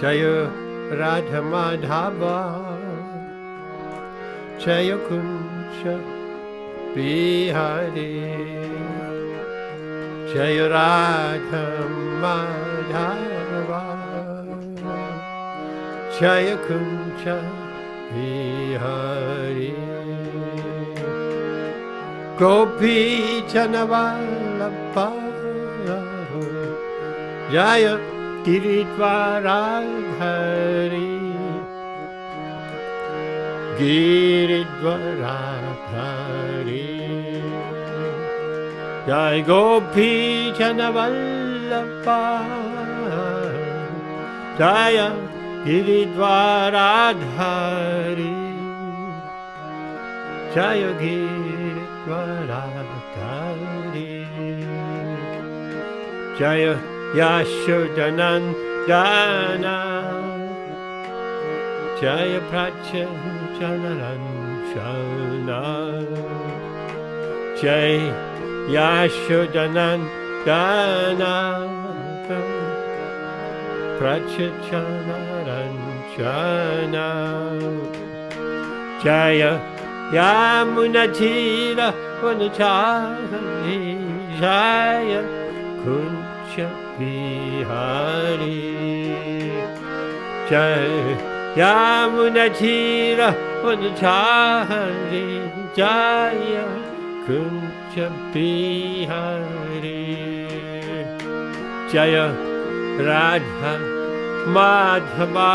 Jaya Radha Madhava Jaya Kunja Bihari Jaya Radha Madhava Jaya Kunja Bihari Gopi Janavallabha Jaya Giridvaradhari Giridvaradhari Jai Gopi Janavallabha Jaya Giridvaradhari Jaya Giridvaradhari Jaya Yashodanandana Jaya Prachanaranshana Jaya Yashodanandana Prachanaranshana Jaya Yamunatira Vanachari Jaya Kunja Bihari Jaya Yamunatira Vanachari Jaya Kunja Bihari Jaya Radha Madhava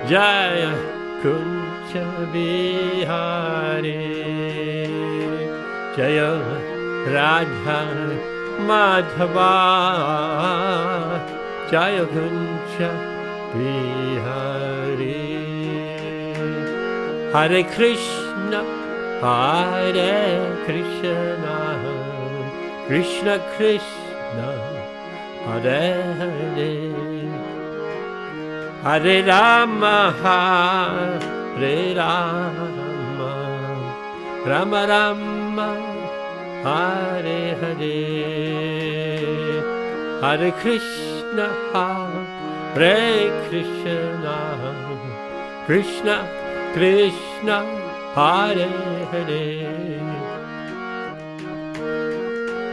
Jaya Kunja Bihari Jaya Radha Madhava Jaya Kunja Bihari Hare Krishna Hare Krishna Krishna Krishna Hare Hare Hare Rama Hare Rama Rama Rama Hare Hare Hare Krishna Hare Krishna Krishna Krishna Hare Hare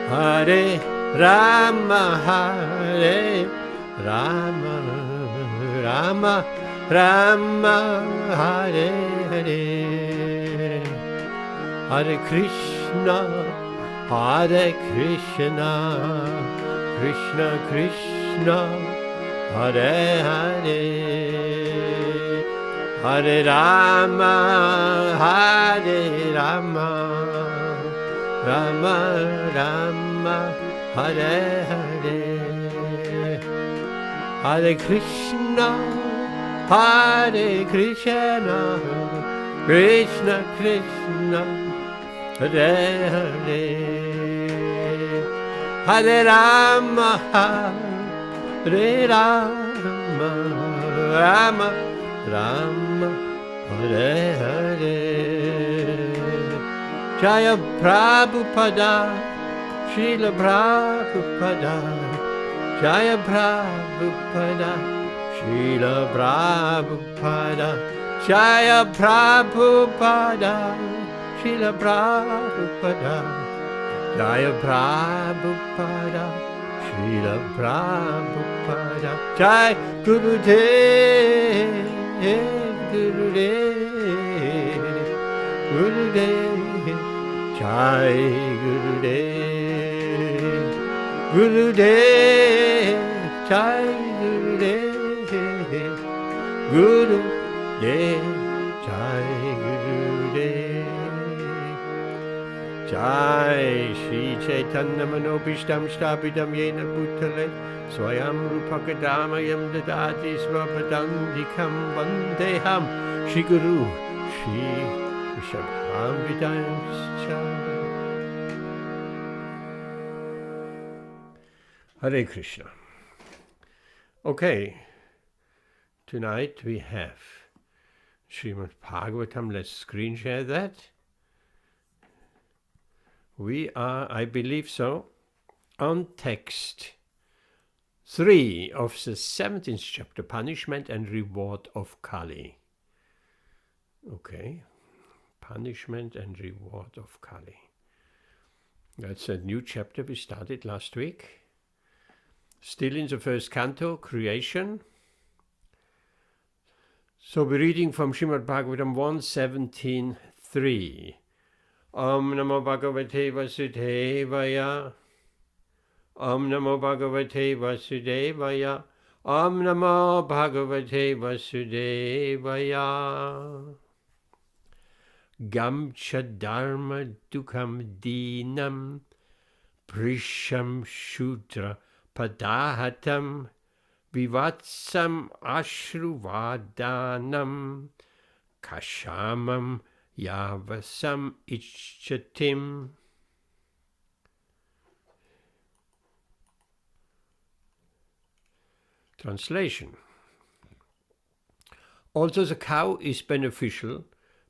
Hare Rama Hare Rama Rama Rama Hare Hare Hare Krishna Hare Krishna Krishna Krishna Hare Hare Hare Rama Hare Rama Rama Rama Hare Hare Hare Krishna Hare Krishna Krishna Krishna Hare Hare Hare Rama Hare Rama Rama Rama Hare Hare Jaya Prabhupada Srila Prabhupada Jaya Prabhupada Srila Prabhupada Jaya Prabhupada Srila Prabhupada Jaya Prabhupada Srila Prabhupada Jai Gurudev Gurudev Gurudev Jai Gurudev Gurudev Jai Gurudev Gurudev Jai Gurudev Jai Shri Chaitanya Manobishtam Shtabidam Yena Bhutale Swayam Rupakadamayam Dadati Swapadandikam Vandeham Shri Guru Shri Vishabham Vidayamscha Hare Krishna. Okay, tonight we have Śrīmad Bhāgavatam. Let's screen share that. We are, I believe so, on text 3 of the 17th chapter, Punishment and Reward of Kali. Okay, Punishment and Reward of Kali. That's a new chapter we started last week. Still in the first canto, Creation. So we're reading from Śrīmad Bhāgavatam 1.17.3. Om Namo Bhagavate Vasudevaya. Om Namo Bhagavate Vasudevaya. Om Namo Bhagavate Vasudevaya. Gamcha Dharma Dukham Dinam Prisham Shudra Padahatam Vivatsam Ashruvadanam Kashamam Yavasam Ichchatim. Translation. Also the cow is beneficial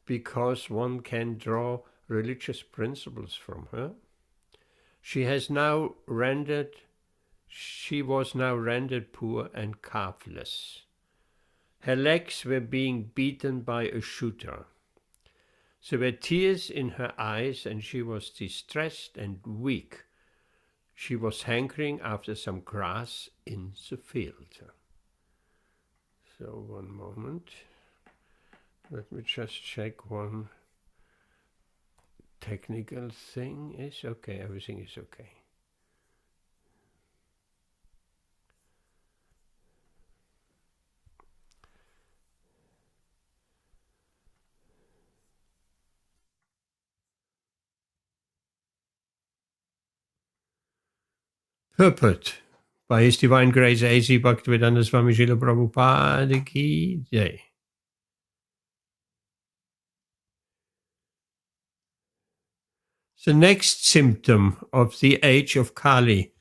because one can draw religious principles from her. She was now rendered poor and calfless. Her legs were being beaten by a shooter. There were tears in her eyes and she was distressed and weak. She was hankering after some grass in the field. So one moment. Let me just check one technical thing. Is okay, everything is okay. Purport by His Divine Grace A.C. Bhaktivedanta Swami Srila Prabhupada Ki Jai. The next symptom of the age of Kali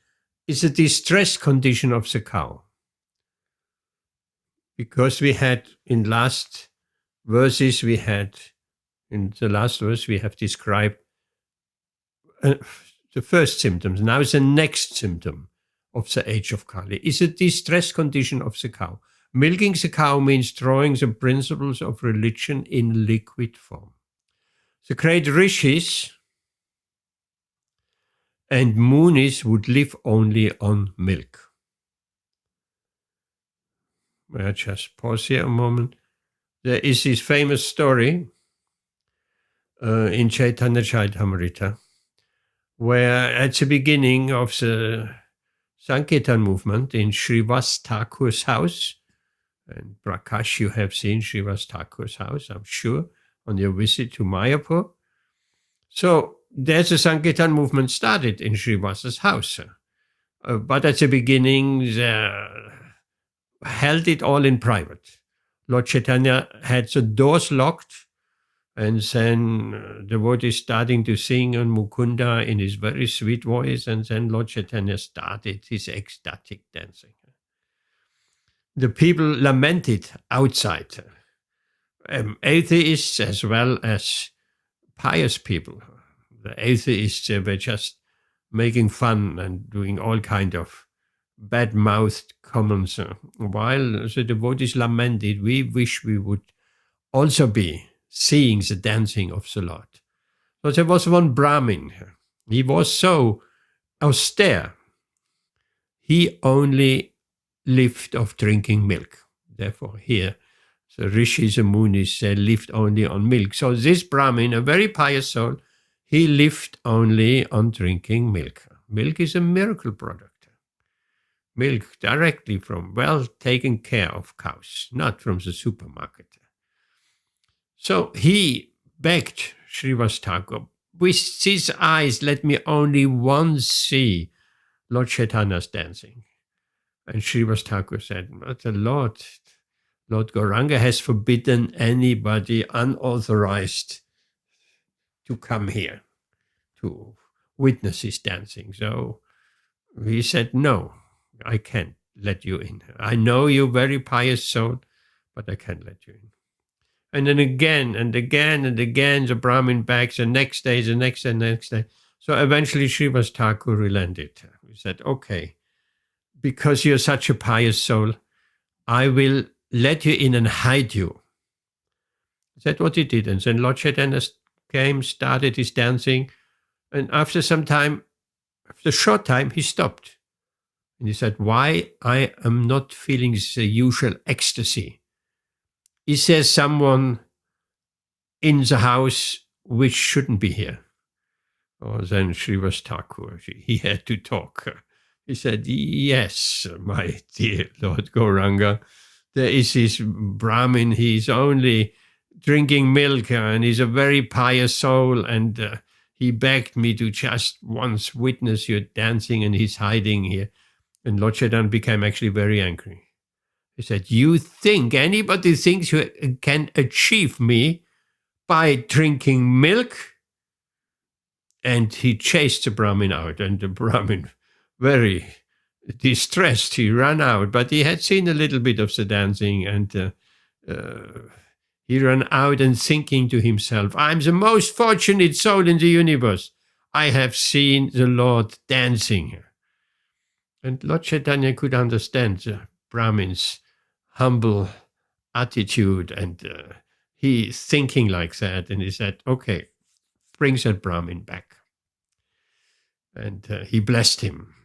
is a distress condition of the cow. Because we had in the last verse we have described the first symptoms. Now the next symptom of the age of Kali is a distress condition of the cow. Milking the cow means drawing the principles of religion in liquid form. The great rishis and munis would live only on milk. May I just pause here a moment? There is this famous story in Chaitanya Charitamrita, where at the beginning of the Sankirtan movement in Srivas Thakur's house, and Prakash, you have seen Srivas Thakur's house, I'm sure, on your visit to Mayapur. So there's a Sankirtan movement started in Srivas's house. But at the beginning, they held it all in private. Lord Chaitanya had the doors locked, and then the devotees starting to sing on Mukunda in his very sweet voice, and then Lord Chaitanya started his ecstatic dancing. The people lamented outside, atheists as well as pious people. The atheists were just making fun and doing all kind of bad-mouthed comments, while the devotees lamented, we wish we would also be seeing the dancing of the Lord. So there was one Brahmin. He was so austere. He only lived of drinking milk. Therefore, here, the rishis and munis, they lived only on milk. So this Brahmin, a very pious soul, he lived only on drinking milk. Milk is a miracle product. Milk directly from well-taken care of cows, not from the supermarket. So he begged Srivas Thakur, with his eyes, let me only once see Lord Chaitanya's dancing. And Srivas Thakur said, but the Lord Gauranga has forbidden anybody unauthorized to come here to witness his dancing. So he said, no, I can't let you in. I know you're very pious soul, but I can't let you in. And then again and again and again, the Brahmin begs, the next day, the next day, the next day. So eventually Srivas Thakur relented. He said, okay, because you're such a pious soul, I will let you in and hide you. That's what he did. And then Lord Chaitanya came, started his dancing, and after some time, after a short time, he stopped. And he said, why I am not feeling the usual ecstasy? Is there someone in the house which shouldn't be here? Oh, then Srivas Thakur, he had to talk. He said, yes, my dear Lord Gauranga, there is this Brahmin, he's only drinking milk and he's a very pious soul, and he begged me to just once witness your dancing, and he's hiding here. And Lord Chaitanya became actually very angry. He said, you think anybody thinks you can achieve me by drinking milk? And he chased the Brahmin out, and the Brahmin, very distressed, he ran out. But he had seen a little bit of the dancing, and he ran out and thinking to himself, I'm the most fortunate soul in the universe. I have seen the Lord dancing. And Lord Chaitanya could understand the Brahmin's humble attitude, and he thinking like that, and he said, okay, brings that Brahmin back. And he blessed him.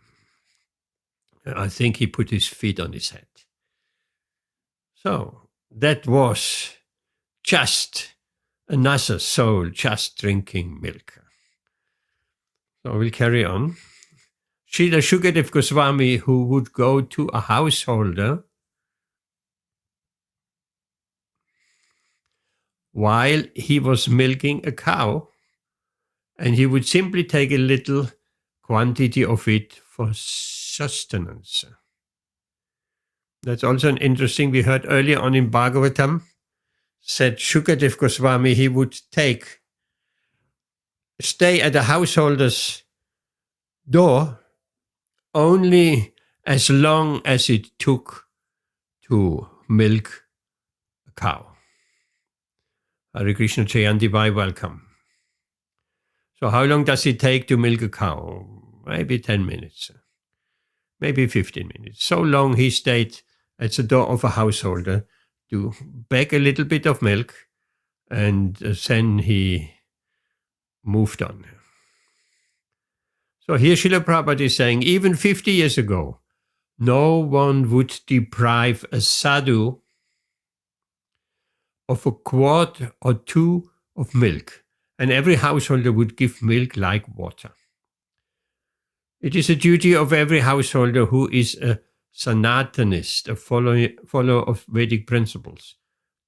I think he put his feet on his head. So that was just another soul just drinking milk. So we'll carry on. Srila Shukadev Goswami, who would go to a householder while he was milking a cow, and he would simply take a little quantity of it for sustenance. That's also an interesting, we heard earlier on in Bhagavatam, said Shukadev Goswami, he would stay at the householder's door only as long as it took to milk a cow. Hare Krishna Jayanti, welcome. So how long does it take to milk a cow? Maybe 10 minutes, maybe 15 minutes. So long he stayed at the door of a householder to beg a little bit of milk, and then he moved on. So here Srila Prabhupada is saying, even 50 years ago, no one would deprive a sadhu of a quart or two of milk, and every householder would give milk like water. It is a duty of every householder who is a Sanatanist, a follower of Vedic principles,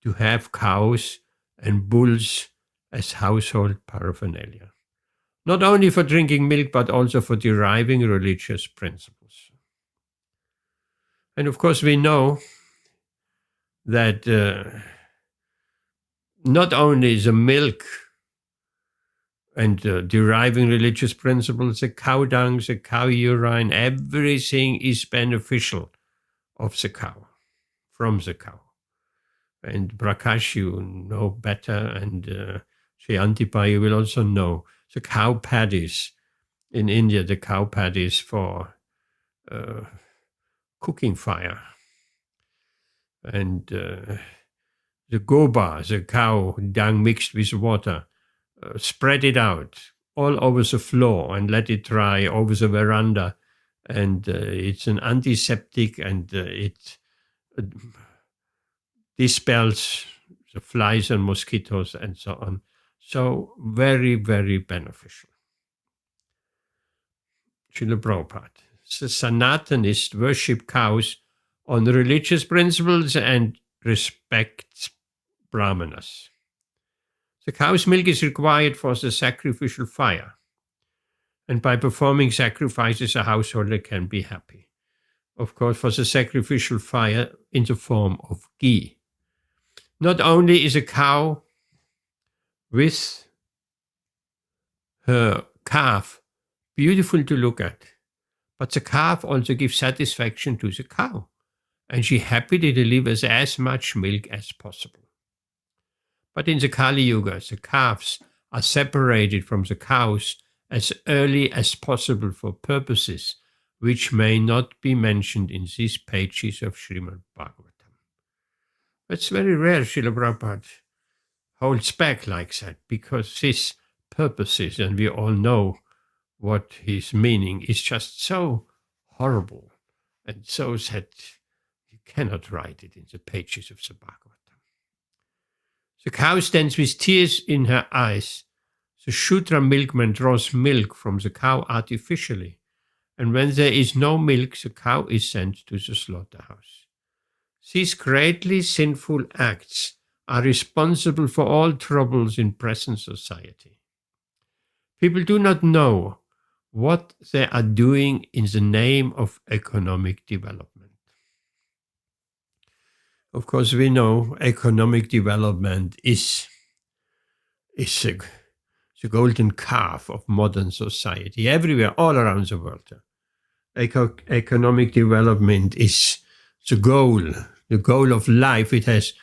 to have cows and bulls as household paraphernalia. Not only for drinking milk, but also for deriving religious principles. And of course, we know that not only the milk and deriving religious principles, the cow dung, the cow urine, everything is beneficial of the cow, from the cow. And Prakash, you know better, and Jayantipa, you will also know the cow patties in India, the cow patties for cooking fire. And the gobar, the cow dung mixed with water, spread it out all over the floor and let it dry over the veranda. And it's an antiseptic, and it dispels the flies and mosquitoes and so on. So very, very beneficial. Srila Prabhupada. The Sanatanists worship cows on religious principles and respect brahmanas. The cow's milk is required for the sacrificial fire, and by performing sacrifices, a householder can be happy. Of course, for the sacrificial fire in the form of ghee. Not only is a cow with her calf beautiful to look at, but the calf also gives satisfaction to the cow, and she happily delivers as much milk as possible. But in the Kali Yuga, the calves are separated from the cows as early as possible for purposes which may not be mentioned in these pages of Śrīmad Bhāgavatam. It's very rare Srila Prabhupada holds back like that, because his purposes, and we all know what his meaning is, just so horrible and so that you cannot write it in the pages of the Bhagavatam. The cow stands with tears in her eyes. The Shudra milkman draws milk from the cow artificially, and when there is no milk, the cow is sent to the slaughterhouse. These greatly sinful acts are responsible for all troubles in present society. People do not know what they are doing in the name of economic development. Of course, we know economic development is the golden calf of modern society, everywhere, all around the world. Economic development is the goal of life. It has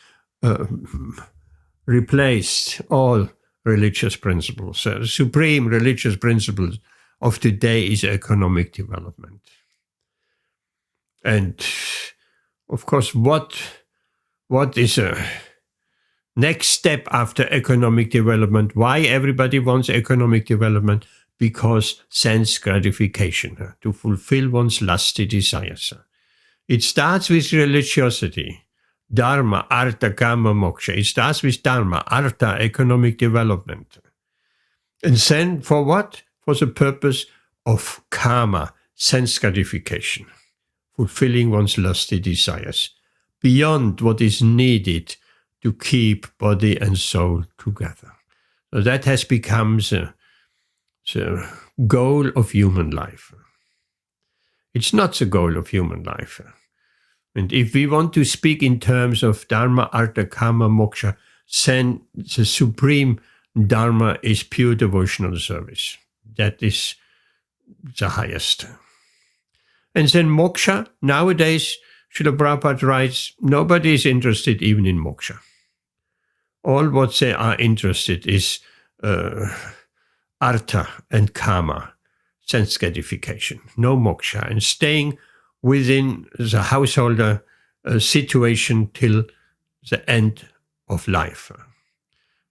replaced all religious principles. The supreme religious principles of today is economic development. And of course, what is a next step after economic development? Why everybody wants economic development? Because sense gratification, to fulfill one's lusty desires. It starts with religiosity, dharma, artha, kama, moksha. It starts with dharma, artha, economic development. And then for what? For the purpose of karma, sense gratification, fulfilling one's lusty desires, beyond what is needed to keep body and soul together. So that has become the goal of human life. It's not the goal of human life. And if we want to speak in terms of dharma, artha, kama, moksha, then the supreme dharma is pure devotional service. That is the highest. And then moksha, nowadays, Srila Prabhupada writes, nobody is interested even in moksha. All what they are interested is artha and kama, sense gratification, no moksha, and staying within the householder situation till the end of life.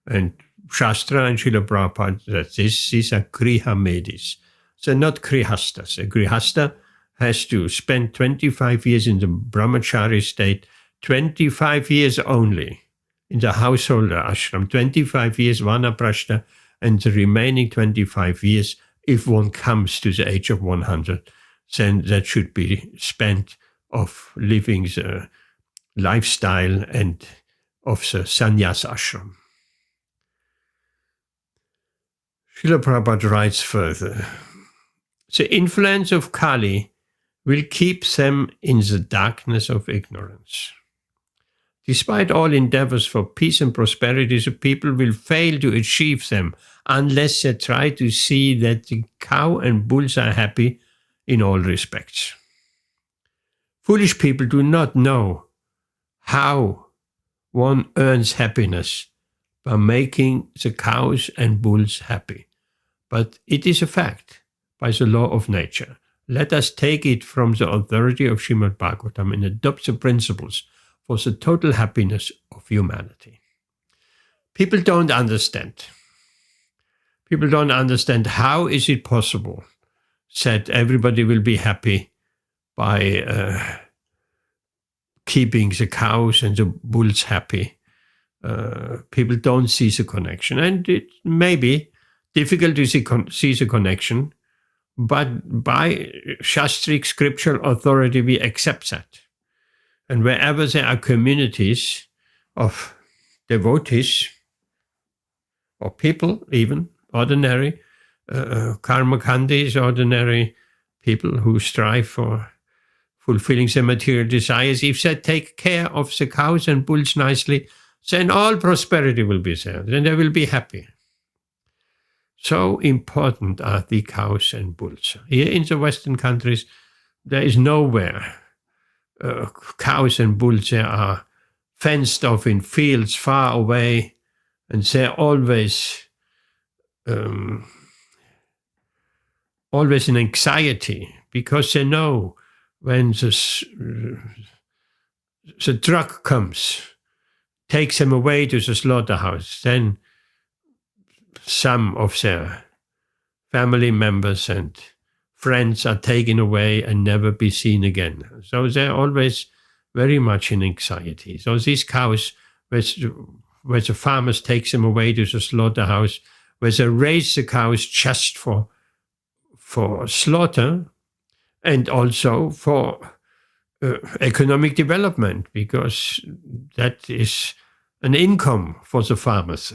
And Shastra and Srila Prabhupada, that these are Griha Medis. They're not Grihastas. A Grihasta has to spend 25 years in the brahmachari state, 25 years only in the householder ashram, 25 years vanaprashta, and the remaining 25 years, if one comes to the age of 100, then that should be spent of living the lifestyle and of the sannyas ashram. Srila Prabhupada writes further, the influence of Kali will keep them in the darkness of ignorance. Despite all endeavors for peace and prosperity, the people will fail to achieve them unless they try to see that the cow and bulls are happy in all respects. Foolish people do not know how one earns happiness by making the cows and bulls happy. But it is a fact by the law of nature. Let us take it from the authority of Śrīmad Bhāgavatam and adopt the principles for the total happiness of humanity. People don't understand. People don't understand how is it possible that everybody will be happy by keeping the cows and the bulls happy. People don't see the connection. And it may be difficult to see the connection, but by Shastric scriptural authority, we accept that. And wherever there are communities of devotees, or people even, ordinary, karmakandis, ordinary people who strive for fulfilling their material desires, if they take care of the cows and bulls nicely, then all prosperity will be there. Then they will be happy. So important are the cows and bulls. Here in the Western countries, there is nowhere cows and bulls. They are fenced off in fields far away, and they're always in anxiety because they know when the truck comes, takes them away to the slaughterhouse, then some of their family members and friends are taken away and never be seen again. So they're always very much in anxiety. So these cows, where the farmers take them away to the slaughterhouse, where they raise the cows just for slaughter and also for economic development, because that is an income for the farmers.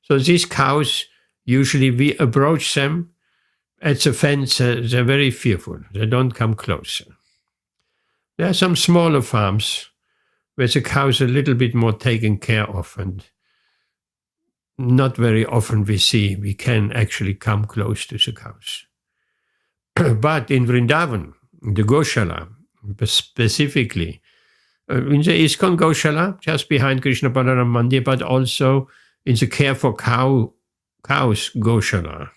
So these cows, usually we approach them at the fence, they're very fearful. They don't come closer. There are some smaller farms where the cows are a little bit more taken care of, and not very often we can actually come close to the cows. But in Vrindavan, the Goshala, specifically, in the ISKCON Goshala, just behind Krishna Balaram Mandir, but also in the Care for Cows Goshala,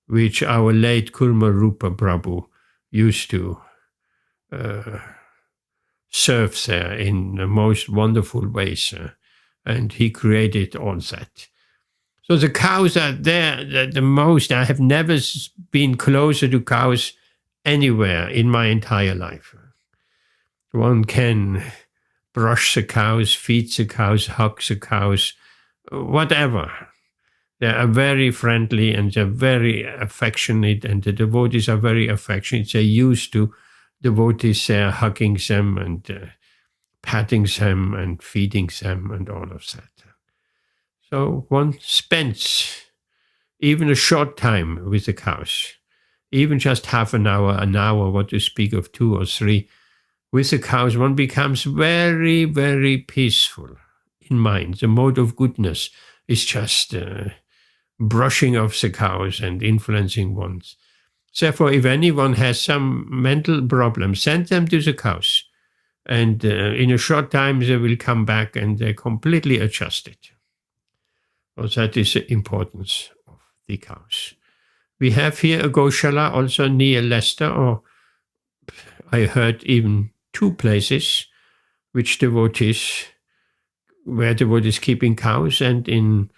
which our late Kurma Rupa Prabhu used to serve there in the most wonderful ways, and he created all that. So the cows are there the most. I have never been closer to cows anywhere in my entire life. One can brush the cows, feed the cows, hug the cows, whatever. They are very friendly and they're very affectionate, and the devotees are very affectionate. They're used to devotees there hugging them and patting them and feeding them and all of that. So one spends even a short time with the cows, even just half an hour, what to speak of 2 or 3, with the cows, one becomes very, very peaceful in mind. The mode of goodness is just brushing off the cows and influencing ones. Therefore, if anyone has some mental problem, send them to the cows. And in a short time, they will come back and they're completely adjusted. So that is the importance of the cows. We have here a Goshala also near Leicester, or I heard even 2 places where devotees keeping cows. And in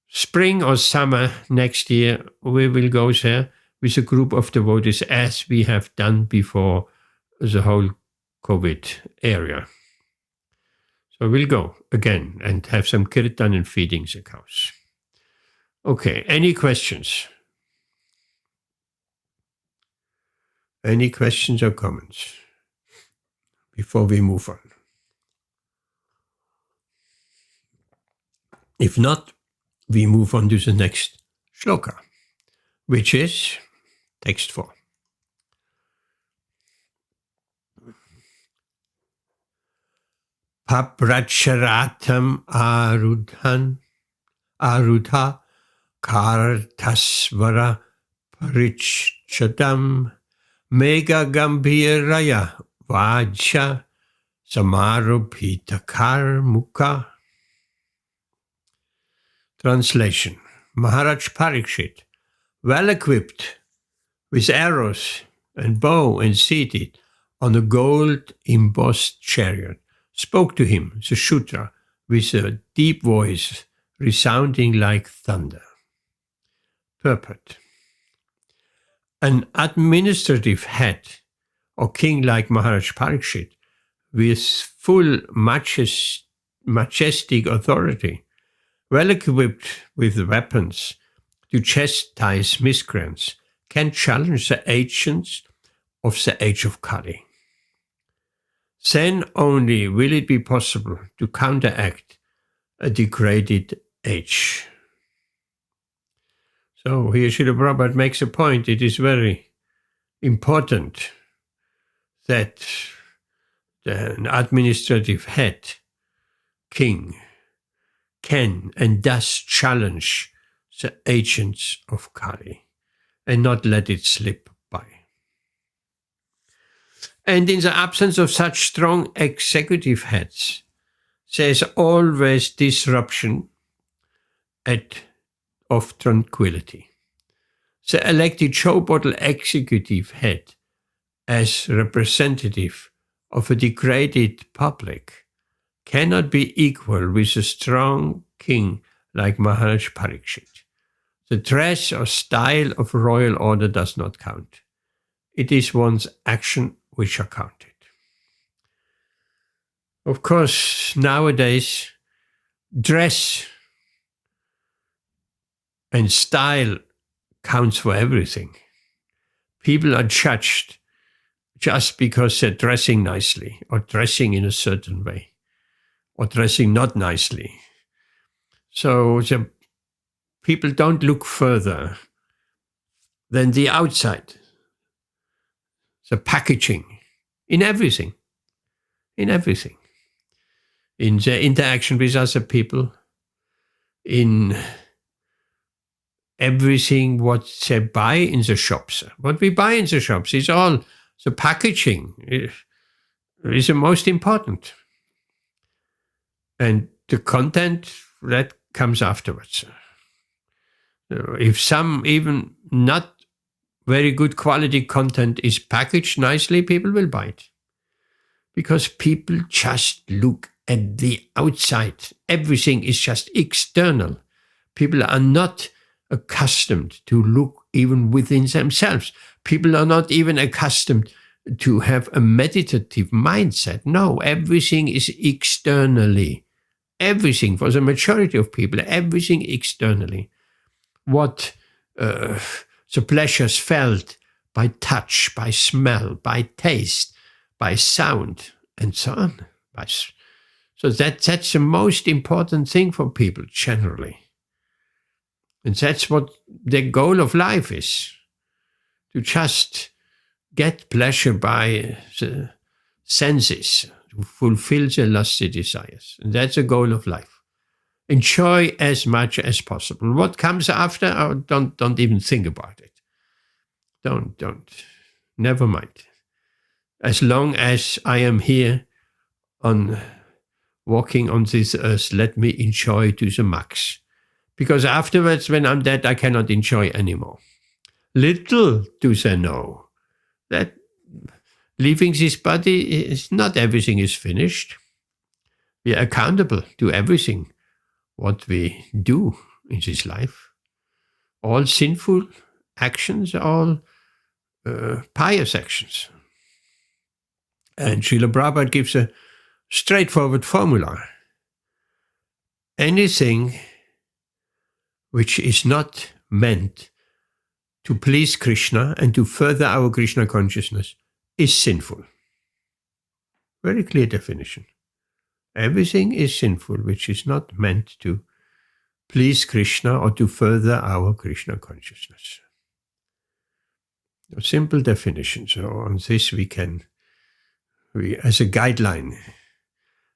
spring or summer next year, we will go there with a group of devotees, as we have done before the whole COVID area. So we'll go again and have some kirtan and feeding the cows. Okay, any questions? Any questions or comments before we move on? If not, we move on to the next shloka, which is text 4. Papracharatam arudha kartasvara parichadam mega gambhiraya vajja samarubhita karmuka. Translation. Maharaj Parikshit, well equipped with arrows and bow and seated on a gold embossed chariot, spoke to him, the Shudra, with a deep voice resounding like thunder. Purport. An administrative head or king like Maharaj Parikshit, with full majestic authority, well equipped with weapons to chastise miscreants, can challenge the agents of the age of Kali. Then only will it be possible to counteract a degraded age. So here Srila Prabhupada makes a point. It is very important that an administrative head, king, can and does challenge the agents of Kali and not let it slip by. And in the absence of such strong executive heads, there is always disruption of tranquility. the elected showbottle executive head as representative of a degraded public cannot be equal with a strong king like Maharaj Parikshit. The dress or style of royal order does not count. It is one's action which are counted. Of course, nowadays, dress and style counts for everything. People are judged just because they're dressing nicely or dressing in a certain way or dressing not nicely. So the people don't look further than the outside, the packaging, in everything, in everything. In the interaction with other people, in everything what they buy in the shops. What we buy in the shops is all the packaging is the most important. And the content, that comes afterwards. If some even not very good quality content is packaged nicely, people will buy it. Because people just look at the outside. Everything is just external. People are not accustomed to look even within themselves. People are not even accustomed to have a meditative mindset. No, everything is externally. Everything, for the majority of people, everything externally. What the pleasures felt by touch, by smell, by taste, by sound, and so on. So that's the most important thing for people generally. And that's what the goal of life is, to just get pleasure by the senses, to fulfill the lusty desires. And that's the goal of life. Enjoy as much as possible. What comes after, don't even think about it. Don't. Never mind. As long as I am here walking on this earth, let me enjoy to the max. Because afterwards, when I'm dead, I cannot enjoy anymore. Little do they know that leaving this body, is not everything is finished. We are accountable to everything what we do in this life. All sinful actions, all pious actions. And Srila Prabhupada gives a straightforward formula. Anything which is not meant to please Krishna and to further our Krishna consciousness is sinful. Very clear definition. Everything is sinful which is not meant to please Krishna or to further our Krishna consciousness. A simple definition. So on this we as a guideline.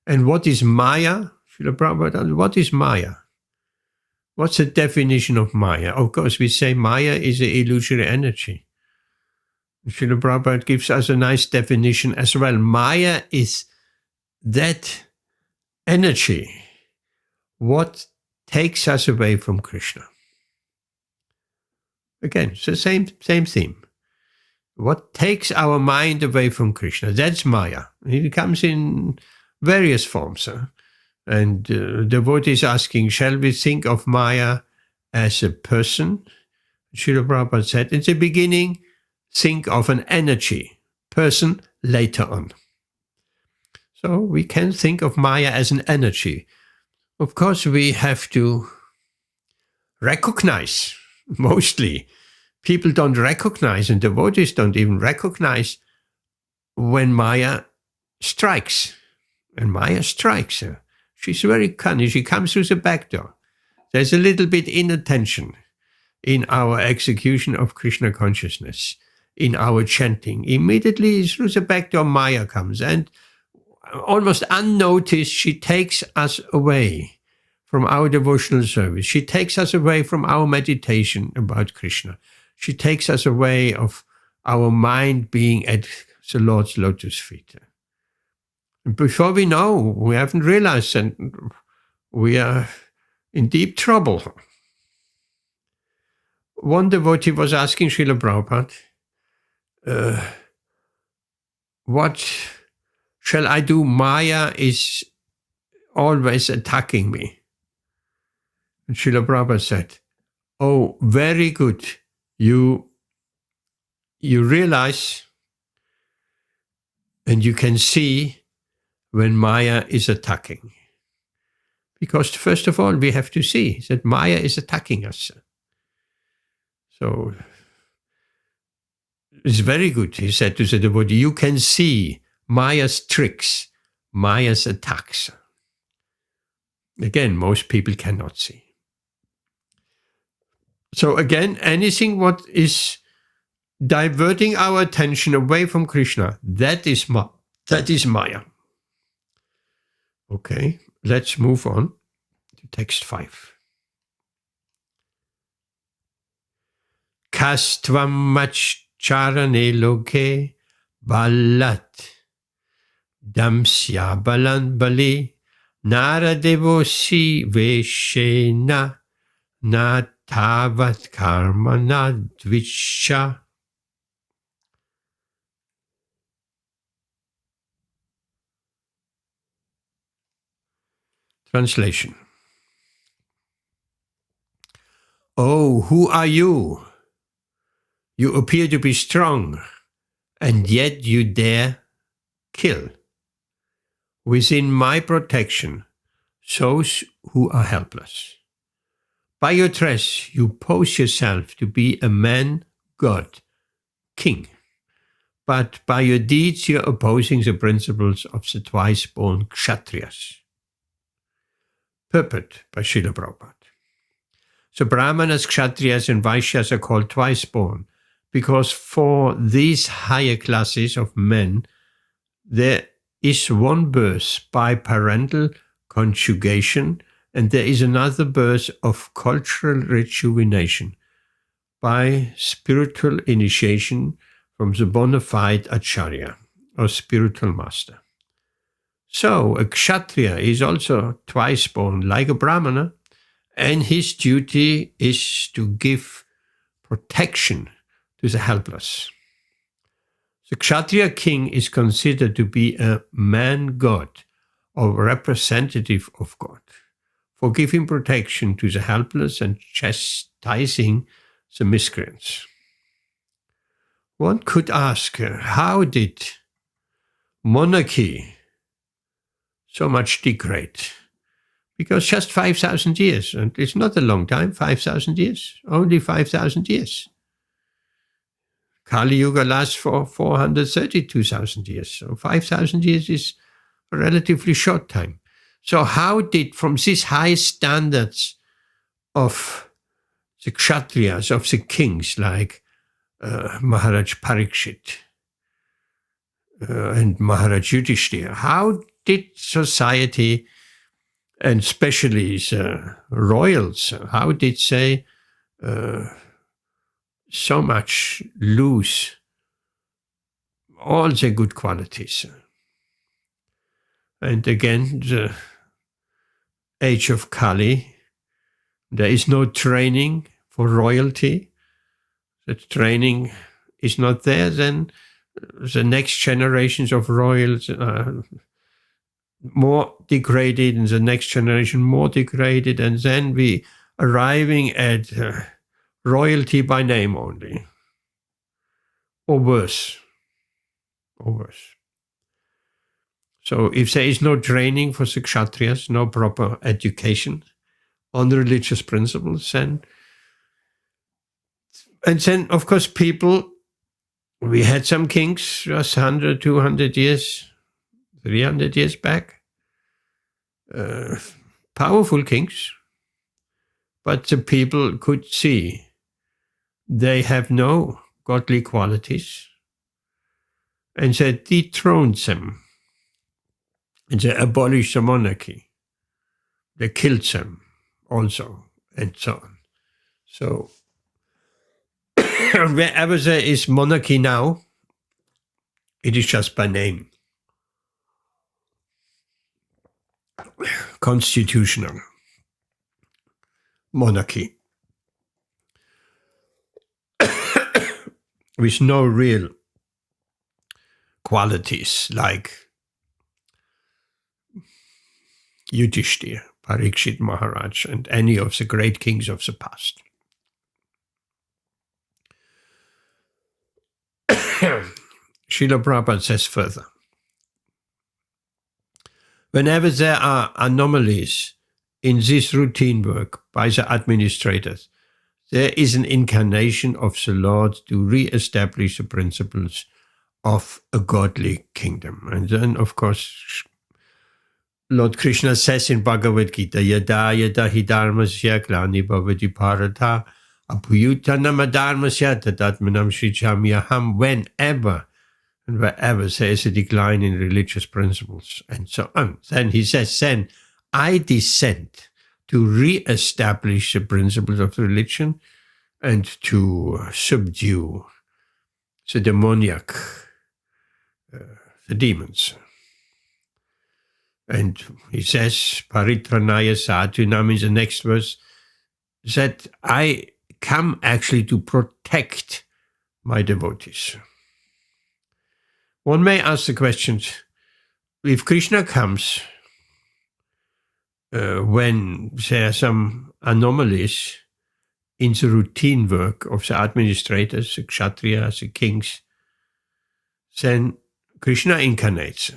And what is Maya? Srila Prabhupada, what is Maya? What's the definition of Maya? Of course, we say Maya is an illusory energy. Srila Prabhupada gives us a nice definition as well. Maya is that energy, what takes us away from Krishna. Again, it's the same theme. What takes our mind away from Krishna, that's Maya. It comes in various forms. And the devotee is asking, shall we think of Maya as a person? Srila Prabhupada said, in the beginning, think of an energy, person later on. So we can think of Maya as an energy. Of course, we have to recognize, mostly, people don't recognize, and devotees don't even recognize when Maya strikes. And Maya strikes her. She's very cunning. She comes through the back door. There's a little bit inattention in our execution of Krishna consciousness, in our chanting. Immediately through the back door, Maya comes, and almost unnoticed, she takes us away from our devotional service. She takes us away from our meditation about Krishna. She takes us away of our mind being at the Lord's lotus feet. Before we know, we haven't realized, and we are in deep trouble. one devotee was asking Srila Prabhupada, what shall I do? Maya is always attacking me. And Srila Prabhupada said, oh, very good. You realize and you can see when Maya is attacking. Because first of all, we have to see that Maya is attacking us. So it's very good, he said to the devotee, you can see Maya's tricks, Maya's attacks. Again, most people cannot see. So again, anything what is diverting our attention away from Krishna, that is Maya. Okay, let's move on to text 5. Kastvam machcharane loke balat damsya balan bali naradevo si veshena na tavat karma na dvicha. Translation. Oh, who are you? You appear to be strong, and yet you dare kill. Within my protection, those who are helpless. By your dress, you pose yourself to be a man, god, king. But by your deeds, you're opposing the principles of the twice-born Kshatriyas. Purport by Srila Prabhupada. So Brahmanas, Kshatriyas, and Vaishyas are called twice-born because for these higher classes of men, there is one birth by parental conjugation, and there is another birth of cultural rejuvenation by spiritual initiation from the bona fide Acharya, or spiritual master. So a Kshatriya is also twice born like a Brahmana, and his duty is to give protection to the helpless. The Kshatriya king is considered to be a man-god, or representative of God, for giving protection to the helpless and chastising the miscreants. One could ask, how did monarchy so much degrade? Because just 5,000 years, and it's not a long time, 5,000 years, only 5,000 years. Kali Yuga lasts for 432,000 years, so 5,000 years is a relatively short time. So how did, from these high standards of the Kshatriyas, of the kings like Maharaj Parikshit and Maharaj Yudhishthira, how did society, and especially the royals, how did they so much lose all the good qualities? And again, the age of Kali, there is no training for royalty. The training is not there, then the next generations of royals are more degraded, and the next generation more degraded, and then we arriving at royalty by name only, or worse. So if there is no training for the Kshatriyas, no proper education on the religious principles, and then of course people, we had some kings just 100, 200 years, 300 years back, powerful kings, but the people could see they have no godly qualities, and they dethroned them, and they abolished the monarchy. They killed them also, and so on. So wherever there is monarchy now, it is just by name. Constitutional monarchy. with no real qualities like Yudhishthira, Parikshit Maharaj, and any of the great kings of the past. Srila Prabhupada says further, whenever there are anomalies in this routine work by the administrators, there is an incarnation of the Lord to re-establish the principles of a godly kingdom. And then, of course, Lord Krishna says in Bhagavad Gita, Yada yada hi dharmasya glani bhavati bharata abhuyutanam dharmasya tadatmanam shrijamyaham. Whenever and wherever there is a decline in religious principles and so on, then he says, then I descend to re-establish the principles of religion and to subdue the demoniac, the demons. And he says, Paritranaya Sadhunam in the next verse, that I come actually to protect my devotees. One may ask the question, if Krishna comes when there are some anomalies in the routine work of the administrators, the kshatriyas, the kings, then Krishna incarnates.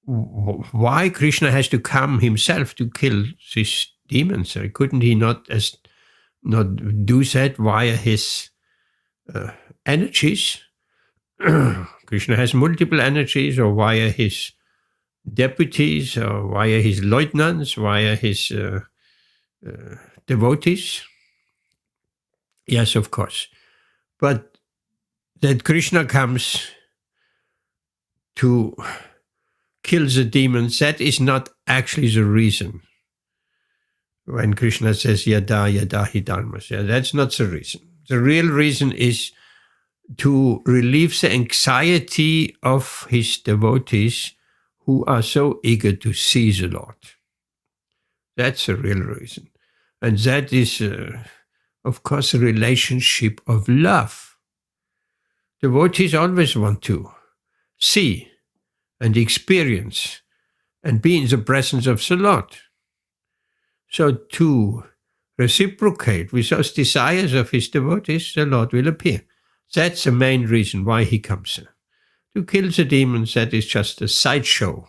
Why Krishna has to come himself to kill these demons? Couldn't he not do that via his energies? Krishna has multiple energies, or via his deputies, or via his lieutenants, via his devotees? Yes, of course. But that Krishna comes to kill the demons, that is not actually the reason. When Krishna says yada yada hi dharmasya, that's not the reason. The real reason is to relieve the anxiety of his devotees who are so eager to see the Lord. That's the real reason. And that is, of course, a relationship of love. Devotees always want to see and experience and be in the presence of the Lord. So to reciprocate with those desires of his devotees, the Lord will appear. That's the main reason why he comes. To kill the demons, that is just a sideshow,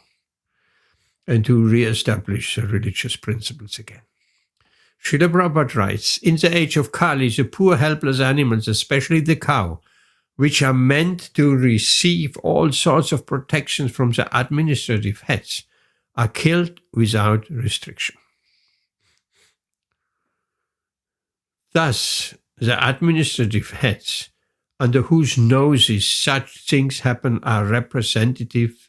and to re-establish the religious principles again. Srila Prabhupada writes, in the age of Kali, the poor helpless animals, especially the cow, which are meant to receive all sorts of protections from the administrative heads, are killed without restriction. Thus, the administrative heads, under whose noses such things happen, are representative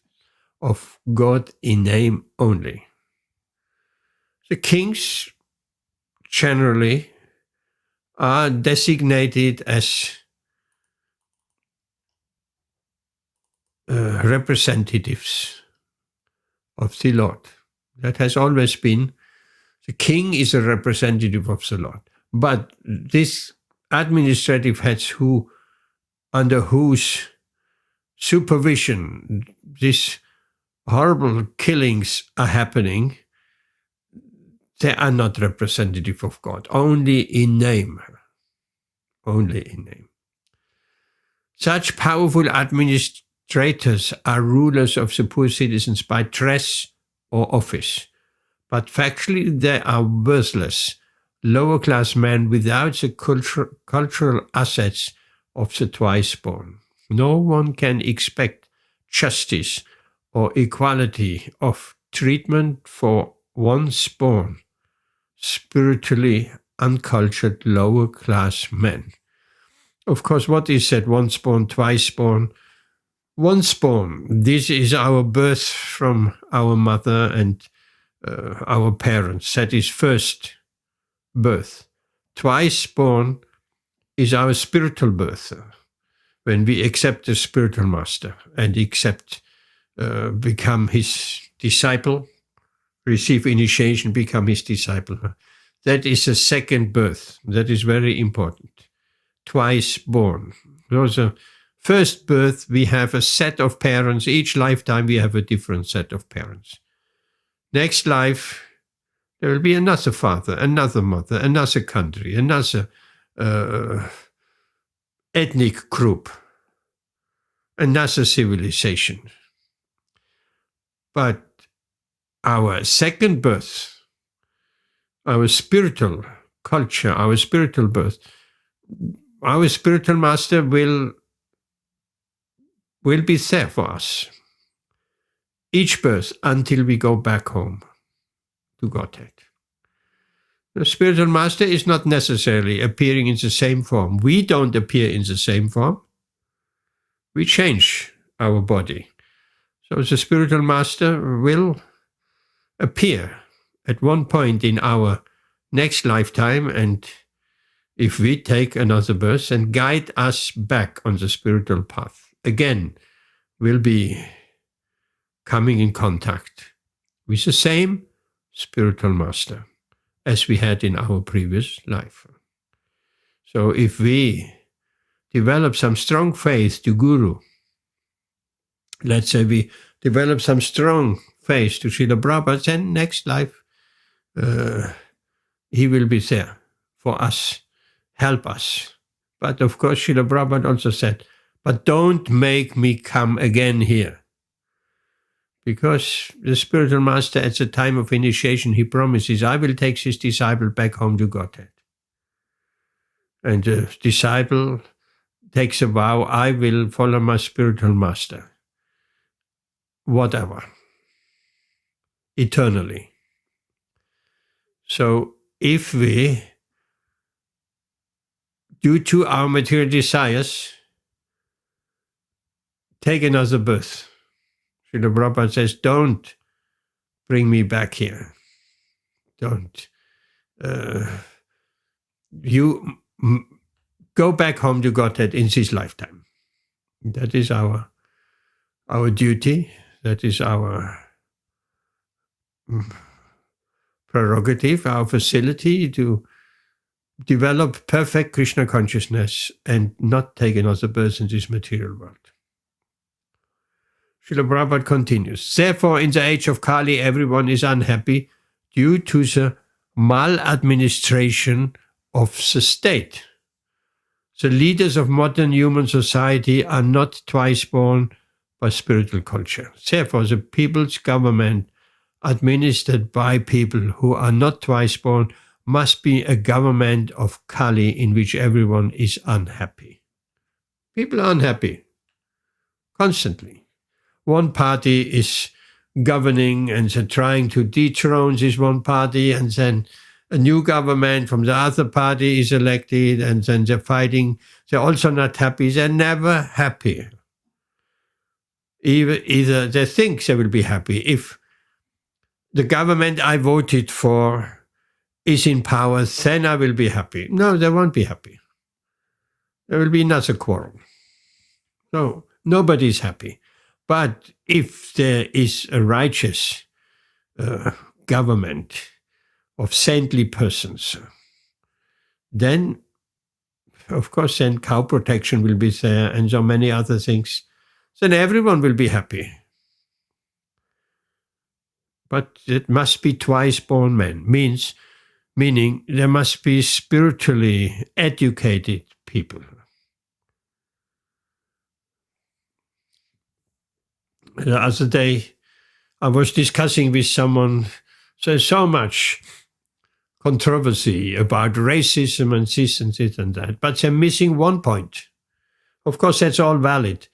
of God in name only. The kings generally are designated as representatives of the Lord. That has always been. The king is a representative of the Lord. But these administrative heads under whose supervision these horrible killings are happening, they are not representative of God, only in name. Only in name. Such powerful administrators are rulers of the poor citizens by dress or office, but factually they are worthless, lower-class men without the cultural assets of the twice-born. No one can expect justice or equality of treatment for once-born, spiritually uncultured lower-class men. Of course, what is that once-born, twice-born? Once-born, this is our birth from our mother and our parents. That is first birth. Twice-born is our spiritual birth, when we accept the spiritual master and become his disciple, receive initiation, become his disciple. That is a second birth. That is very important. twice born. So the first birth, we have a set of parents. Each lifetime, we have a different set of parents. Next life, there will be another father, another mother, another country, another ethnic group, another civilization. But our second birth, our spiritual culture, our spiritual birth, our spiritual master will be there for us. Each birth until we go back home to Godhead. The spiritual master is not necessarily appearing in the same form. We don't appear in the same form. We change our body. So the spiritual master will appear at one point in our next lifetime, and if we take another birth and guide us back on the spiritual path, again, we'll be coming in contact with the same spiritual master as we had in our previous life. So if we develop some strong faith to Guru, let's say we develop some strong faith to Srila Prabhupada, then next life he will be there for us, help us. But of course, Srila Prabhupada also said, but don't make me come again here. Because the spiritual master at the time of initiation, he promises, I will take his disciple back home to Godhead. And the disciple takes a vow, I will follow my spiritual master. Whatever. Eternally. So if we, due to our material desires, take another birth, Srila Prabhupada says, don't bring me back here. Don't. You go back home to Godhead in this lifetime. That is our duty. That is our prerogative, our facility to develop perfect Krishna consciousness and not take another birth in this material world. Srila Prabhupada continues, therefore in the age of Kali everyone is unhappy due to the maladministration of the state. The leaders of modern human society are not twice born by spiritual culture. Therefore the people's government administered by people who are not twice born must be a government of Kali in which everyone is unhappy. People are unhappy constantly. One party is governing and they're trying to dethrone this one party, and then a new government from the other party is elected, and then they're fighting. They're also not happy. They're never happy. Either they think they will be happy. If the government I voted for is in power, then I will be happy. No, they won't be happy. There will be another quarrel. No, nobody's happy. But if there is a righteous government of saintly persons, then, of course, then cow protection will be there and so many other things. Then everyone will be happy. But it must be twice born men, meaning there must be spiritually educated people. The other day, I was discussing with someone, there's so much controversy about racism and this and this and that, but they're missing one point. Of course, that's all valid,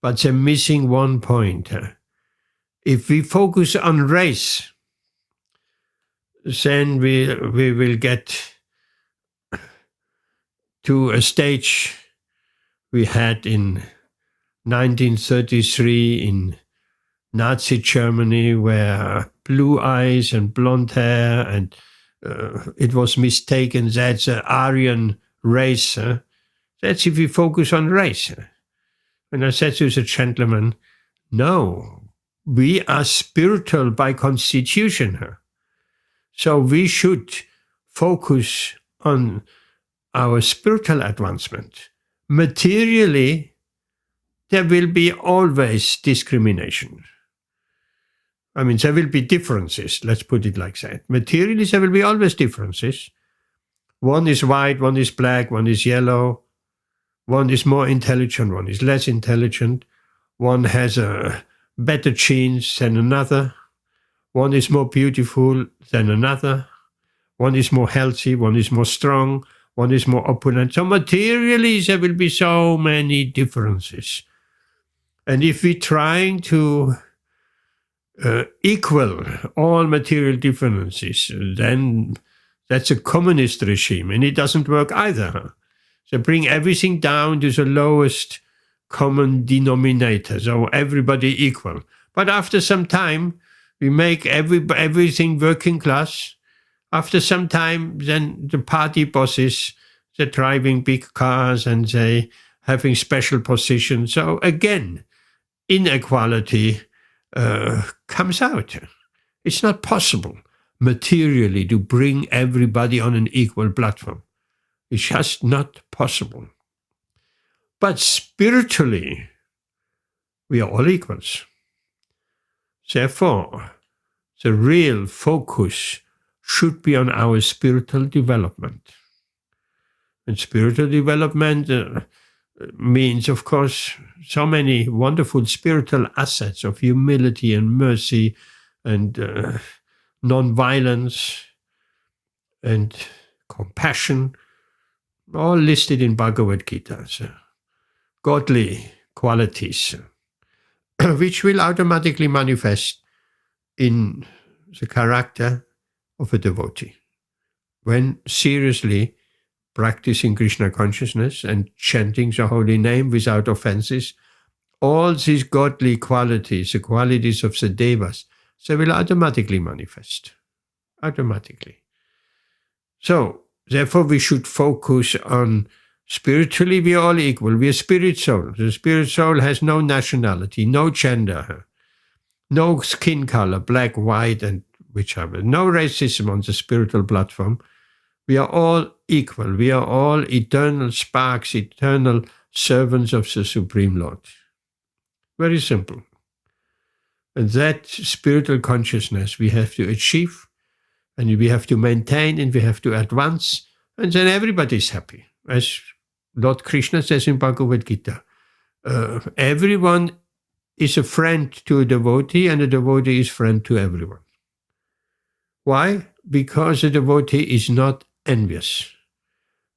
but they're missing one point. If we focus on race, then we will get to a stage we had in 1933 in Nazi Germany, where blue eyes and blonde hair, and it was mistaken that's an Aryan race. That's if we focus on race. And I said to the gentleman, no, we are spiritual by constitution. So we should focus on our spiritual advancement, materially, there will be always discrimination. I mean, there will be differences, let's put it like that. Materially, there will be always differences. One is white, one is black, one is yellow, one is more intelligent, one is less intelligent, one has a better genes than another, one is more beautiful than another, one is more healthy, one is more strong, one is more opulent. So materially, there will be so many differences. And if we're trying to equal all material differences, then that's a communist regime, and it doesn't work either. So bring everything down to the lowest common denominator, so everybody equal. But after some time, we make everything working class. After some time, then the party bosses, they're driving big cars and they having special positions. So again, inequality comes out. It's not possible materially to bring everybody on an equal platform. It's just not possible. But spiritually, we are all equals. Therefore, the real focus should be on our spiritual development. And spiritual development means, of course, so many wonderful spiritual assets of humility and mercy and non-violence and compassion, all listed in Bhagavad Gita. So, godly qualities, which will automatically manifest in the character of a devotee. When seriously practicing Krishna consciousness and chanting the holy name without offenses, all these godly qualities, the qualities of the devas, they will automatically manifest. Automatically. So, therefore, we should focus on spiritually, we are all equal. We are spirit soul. The spirit soul has no nationality, no gender, no skin color, black, white, and whichever. No racism on the spiritual platform. We are all equal. We are all eternal sparks, eternal servants of the Supreme Lord. Very simple. And that spiritual consciousness we have to achieve, and we have to maintain, and we have to advance, and then everybody is happy. As Lord Krishna says in Bhagavad Gita, everyone is a friend to a devotee, and a devotee is friend to everyone. Why? Because a devotee is not envious.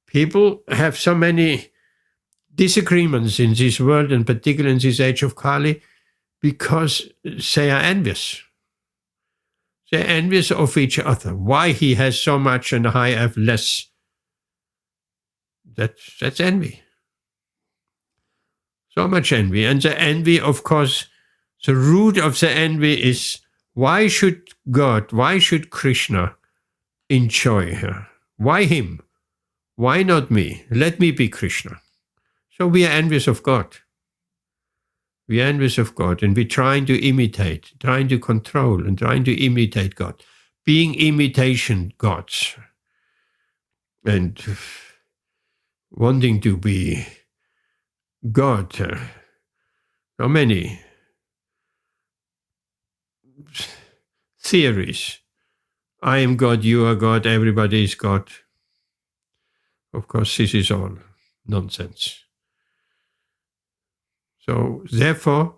People have so many disagreements in this world, and particularly in this age of Kali, because they are envious. They're envious of each other. Why he has so much and I have less? That's envy. So much envy. And the envy, of course, the root of the envy is, why should God, why should Krishna enjoy her? Why him? Why not me? Let me be Krishna. So we are envious of God. We are envious of God, and we're trying to imitate, trying to control, and trying to imitate God, being imitation gods, and wanting to be God. So many theories. I am God, you are God, everybody is God. Of course, this is all nonsense. So, therefore,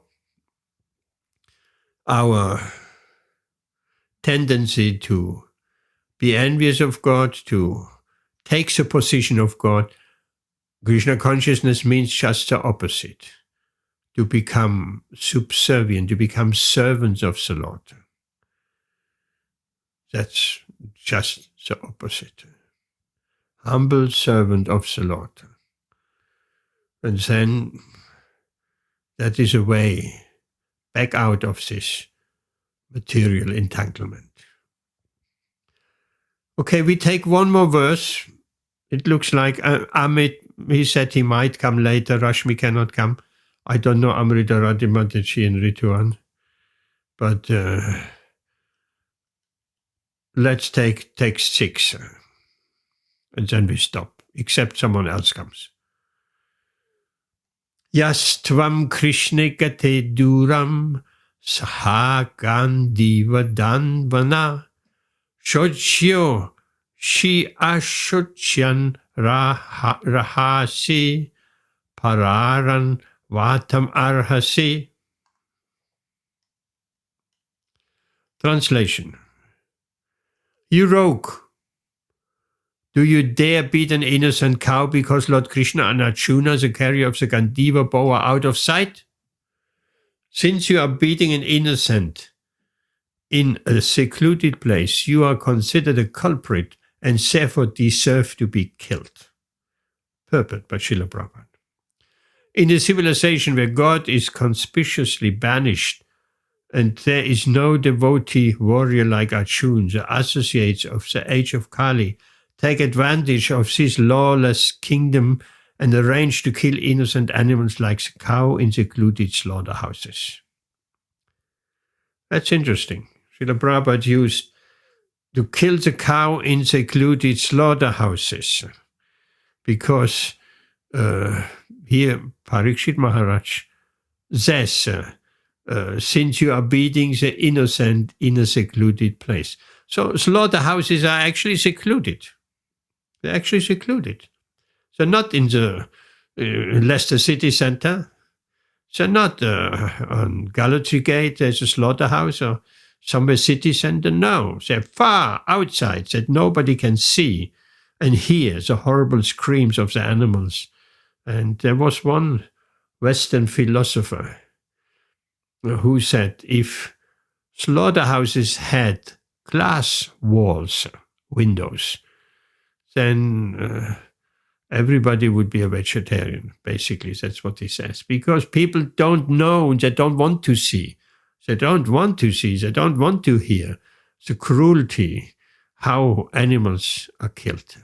our tendency to be envious of God, to take the position of God, Krishna consciousness means just the opposite, to become subservient, to become servants of the Lord. That's just the opposite. Humble servant of the Lord. And then that is a way back out of this material entanglement. Okay, we take one more verse. It looks like Amit, he said he might come later. Rashmi cannot come. I don't know Amrita Radhimataji and Rituan. But let's take text 6. And then we stop. except someone else comes. Yastvam Krishna gate duram sahagandiva danvana shojyo shi ashochyan rahasi pararan vatam arhasi. Translation. You rogue, do you dare beat an innocent cow because Lord Krishna and Arjuna, the carrier of the Gandiva bow, are out of sight? Since you are beating an innocent in a secluded place, you are considered a culprit and therefore deserve to be killed. Purport by Srila Prabhupada. In a civilization where God is conspicuously banished, and there is no devotee warrior like Arjuna, the associates of the age of Kali take advantage of this lawless kingdom and arrange to kill innocent animals like the cow in secluded slaughterhouses. That's interesting. Srila Prabhupada used to kill the cow in secluded slaughterhouses because here Parikshit Maharaj says, since you are beating the innocent in a secluded place. So slaughterhouses are actually secluded. They're actually secluded. They're not in the Leicester city center. They're not on Gallantry Gate, there's a slaughterhouse, or somewhere city center. No, they're far outside that nobody can see and hear the horrible screams of the animals. And there was one Western philosopher who said if slaughterhouses had glass walls, windows, then everybody would be a vegetarian, basically. That's what he says. Because people don't know, they don't want to see. They don't want to see, they don't want to hear the cruelty, how animals are killed,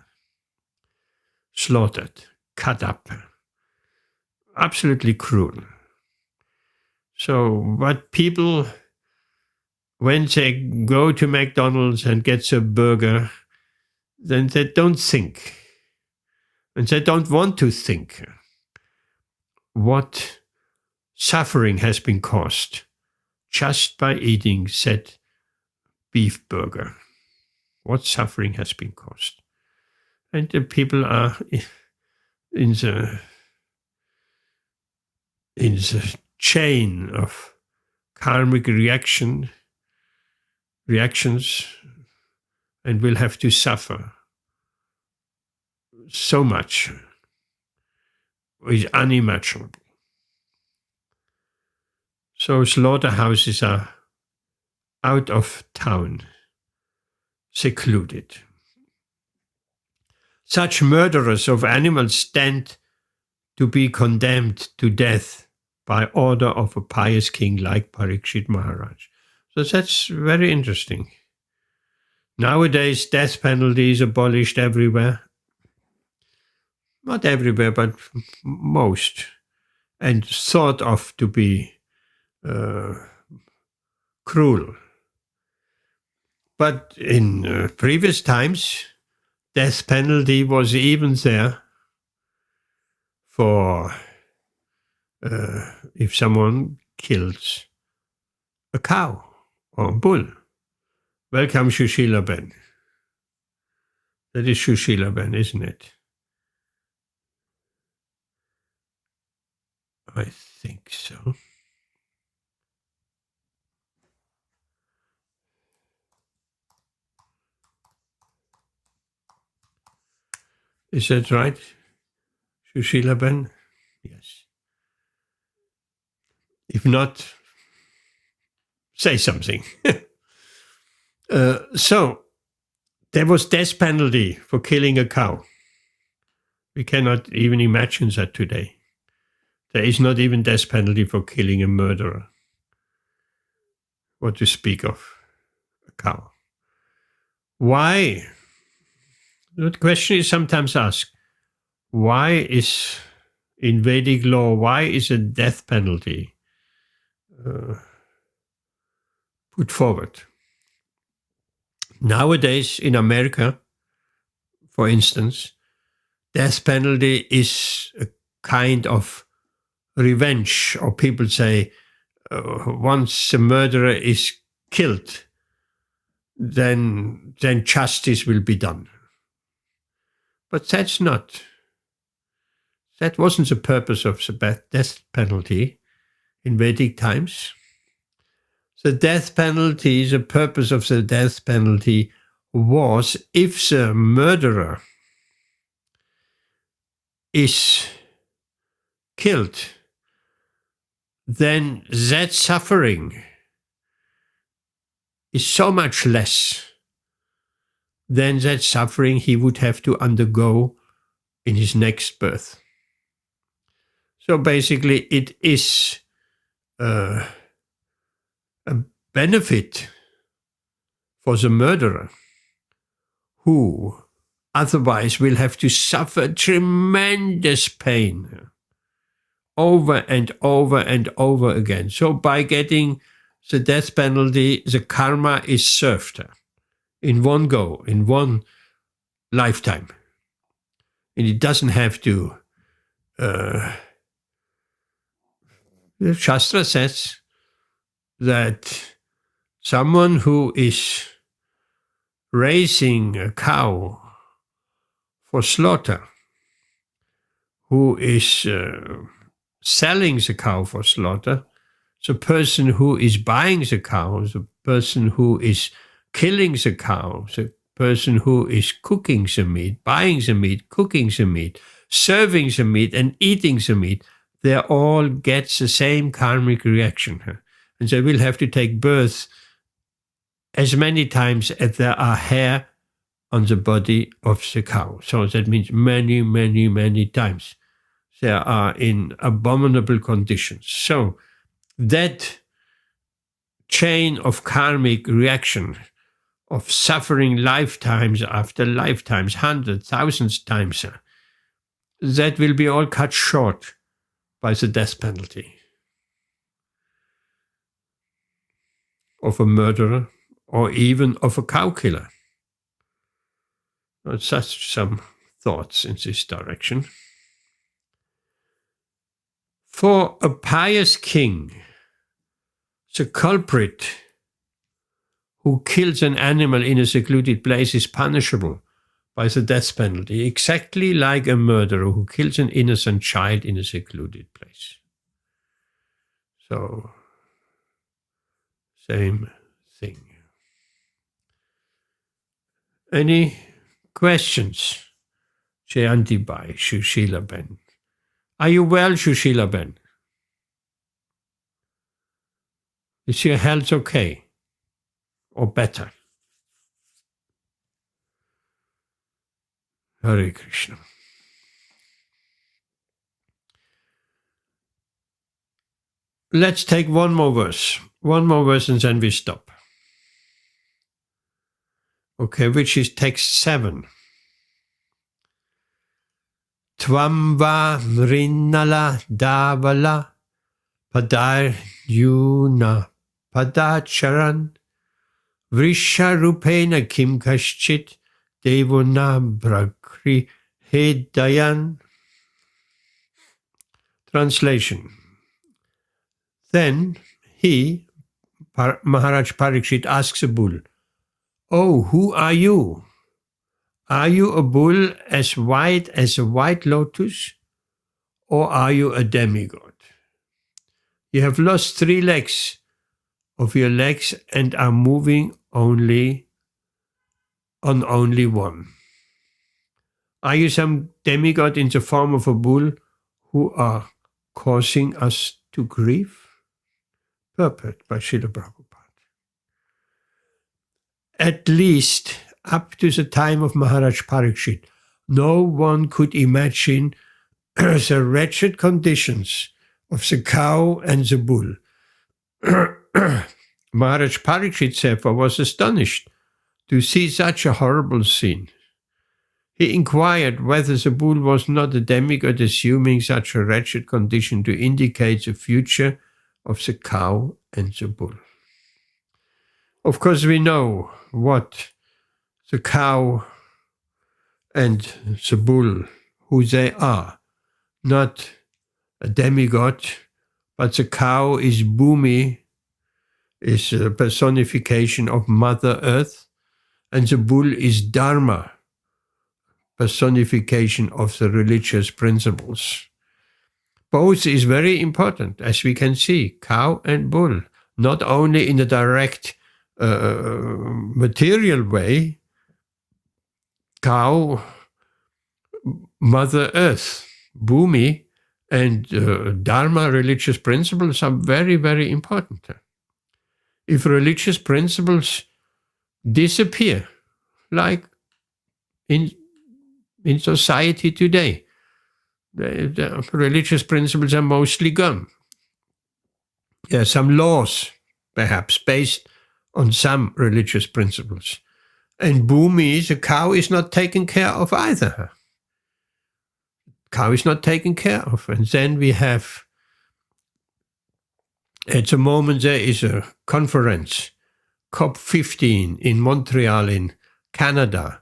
slaughtered, cut up. Absolutely cruel. So, but people, when they go to McDonald's and get a burger, then they don't think. And they don't want to think what suffering has been caused just by eating said beef burger. What suffering has been caused. And the people are in the chain of karmic reactions and will have to suffer so much is unimaginable. So slaughterhouses are out of town, secluded. Such murderers of animals stand to be condemned to death by order of a pious king like Parikshit Maharaj. So that's very interesting. Nowadays, death penalty is abolished everywhere. Not everywhere, but most. And thought of to be cruel. But in previous times, death penalty was even there for if someone kills a cow or a bull. Welcome, Shushila Ben. That is Shushila Ben, isn't it? I think so. Is that right? Shushila Ben? Yes. If not, say something. So, there was death penalty for killing a cow. We cannot even imagine that today. There is not even death penalty for killing a murderer. What to speak of a cow. Why? The question is sometimes asked, why is in Vedic law, why is a death penalty put forward? Nowadays in America, for instance, death penalty is a kind of revenge, or people say once a murderer is killed, then justice will be done. But that wasn't the purpose of the death penalty in Vedic times. The purpose of the death penalty was, if the murderer is killed, then that suffering is so much less than that suffering he would have to undergo in his next birth. So basically it is a benefit for the murderer, who otherwise will have to suffer tremendous pain over and over and over again. So by getting the death penalty, the karma is served in one go, in one lifetime. And it doesn't have to, the Shastra says that someone who is raising a cow for slaughter, who is selling the cow for slaughter, the person who is buying the cow, the person who is killing the cow, the person who is cooking the meat, buying the meat, cooking the meat, serving the meat, and eating the meat, they all get the same karmic reaction. And they will have to take birth as many times as there are hair on the body of the cow. So that means many, many, many times. They are in abominable conditions. So that chain of karmic reaction, of suffering lifetimes after lifetimes, hundreds, thousands times, that will be all cut short by the death penalty of a murderer or even of a cow killer. Such some thoughts in this direction. For a pious king, the culprit who kills an animal in a secluded place is punishable by the death penalty, exactly like a murderer who kills an innocent child in a secluded place. So, same thing. Any questions? Jayanti Bai, Shushila Ben. Are you well, Shushila Ben? Is your health okay? Or better? Hare Krishna. Let's take one more verse and then we stop. Okay, which is text 7. Tvamva mrinnala davala padaryuna padacharan vrisha rupena kim kaschit devona brakri hedayan. Translation. Then he, Maharaj Parikshit, asks a bull, "Oh, who are you? Are you a bull as white as a white lotus, or are you a demigod? You have lost 3 legs of your legs and are moving only on only one. Are you some demigod in the form of a bull who are causing us to grieve?" Purport by Srila Prabhupada. At least up to the time of Maharaj Parikshit, no one could imagine the wretched conditions of the cow and the bull. Maharaj Parikshit therefore was astonished to see such a horrible scene. He inquired whether the bull was not a demigod, assuming such a wretched condition to indicate the future of the cow and the bull. Of course, we know what the cow and the bull who they are. Not a demigod, but the cow is Bhumi, is a personification of Mother Earth, and the bull is Dharma, personification of the religious principles. Both is very important, as we can see, cow and bull, not only in a direct material way. Cow, Mother Earth, Bhumi, and Dharma, religious principles, are very, very important. If religious principles disappear, like in society today, the religious principles are mostly gone. There are some laws, perhaps, based on some religious principles. And Bhumi, the cow, is not taken care of either. Cow is not taken care of. And then we have, at the moment, there is a conference, COP15 in Montreal in Canada,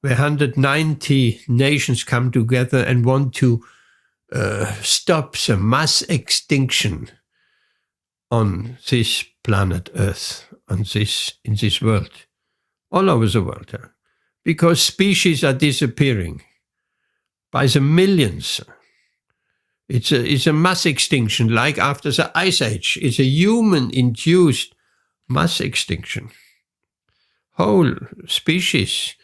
where 190 nations come together and want to stop the mass extinction on this planet Earth, in this world, all over the world, because species are disappearing by the millions. It's a mass extinction, like after the Ice Age. It's a human-induced mass extinction. Whole species,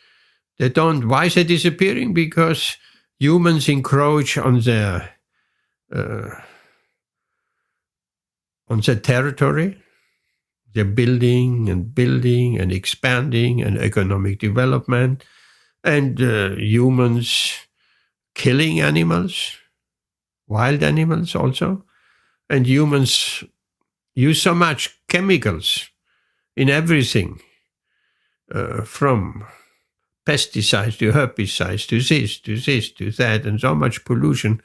why is it disappearing? Because humans encroach on their territory. They're building and expanding and economic development, and humans killing animals, wild animals also, and humans use so much chemicals in everything, from pesticides to herbicides to this to that, and so much pollution.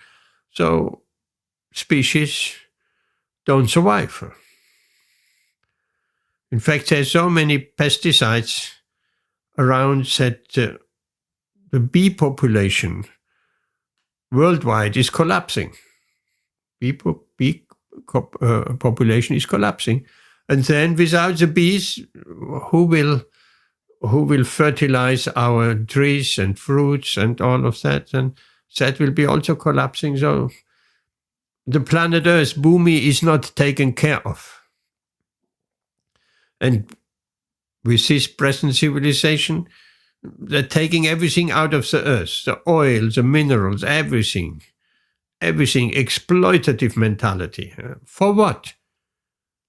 So species don't survive. In fact, there's so many pesticides around that the bee population worldwide is collapsing. Bee population is collapsing. And then without the bees, who will fertilize our trees and fruits and all of that? And that will be also collapsing. So the planet Earth, Bhumi, is not taken care of. And with this present civilization, they're taking everything out of the earth, the oil, the minerals, everything, exploitative mentality. For what?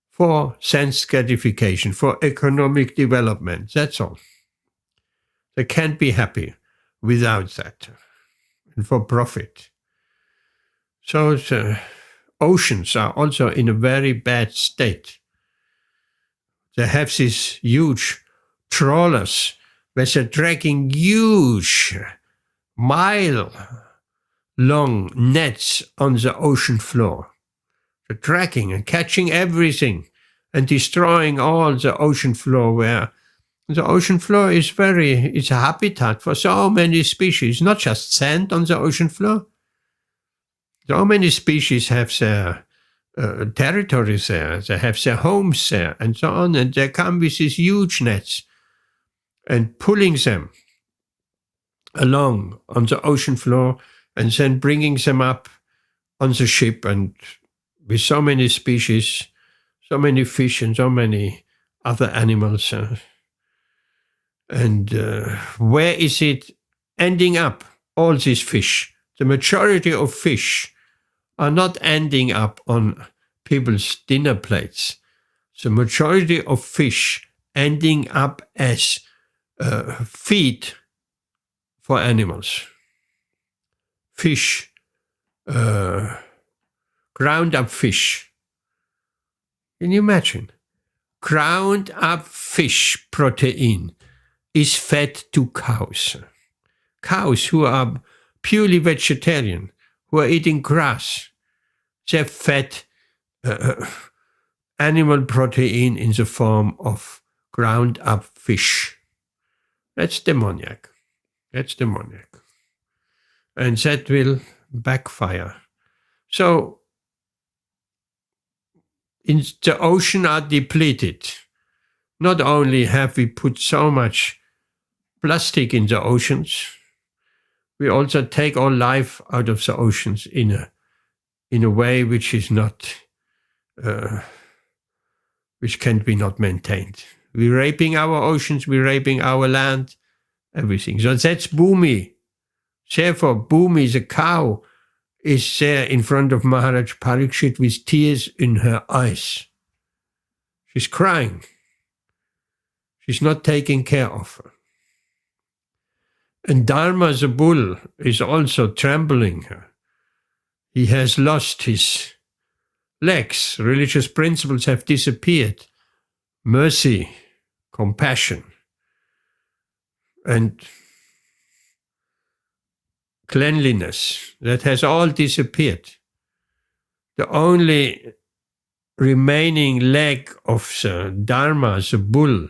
For sense gratification, for economic development, that's all. They can't be happy without that, and for profit. So the oceans are also in a very bad state. They have these huge trawlers where they're dragging huge, mile-long nets on the ocean floor. They're dragging and catching everything and destroying all the ocean floor, where the ocean floor is it's a habitat for so many species, not just sand on the ocean floor. So many species have their territories there, they have their homes there, and so on, and they come with these huge nets and pulling them along on the ocean floor and then bringing them up on the ship, and with so many species, so many fish and so many other animals. And where is it ending up, all these fish? The majority of fish are not ending up on people's dinner plates. The majority of fish ending up as feed for animals. Fish, ground up fish. Can you imagine? Ground up fish protein is fed to cows. Cows who are purely vegetarian, who are eating grass, they're fed animal protein in the form of ground up fish. That's demoniac. That's demoniac. and that will backfire. So the ocean are depleted. Not only have we put so much plastic in the oceans, we also take all life out of the oceans in a way which is not, which can be not maintained. We're raping our oceans, we're raping our land, everything. So that's Bhumi. Therefore, Bhumi, the cow, is there in front of Maharaj Parikshit with tears in her eyes. She's crying. She's not taking care of her. And Dharma, the bull, is also trembling her. He has lost his legs. Religious principles have disappeared. Mercy, compassion, and cleanliness, that has all disappeared. The only remaining leg of the Dharma, the bull,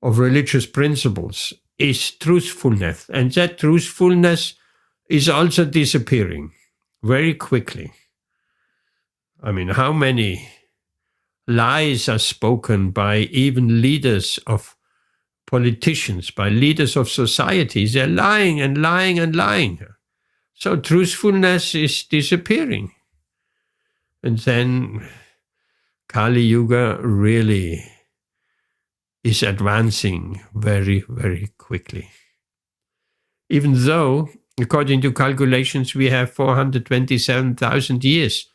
of religious principles is truthfulness. And that truthfulness is also disappearing very quickly. I mean, how many lies are spoken by even leaders of politicians, by leaders of societies? They're lying and lying and lying. So truthfulness is disappearing. And then Kali Yuga really is advancing very, very quickly. Even though, according to calculations, we have 427,000 years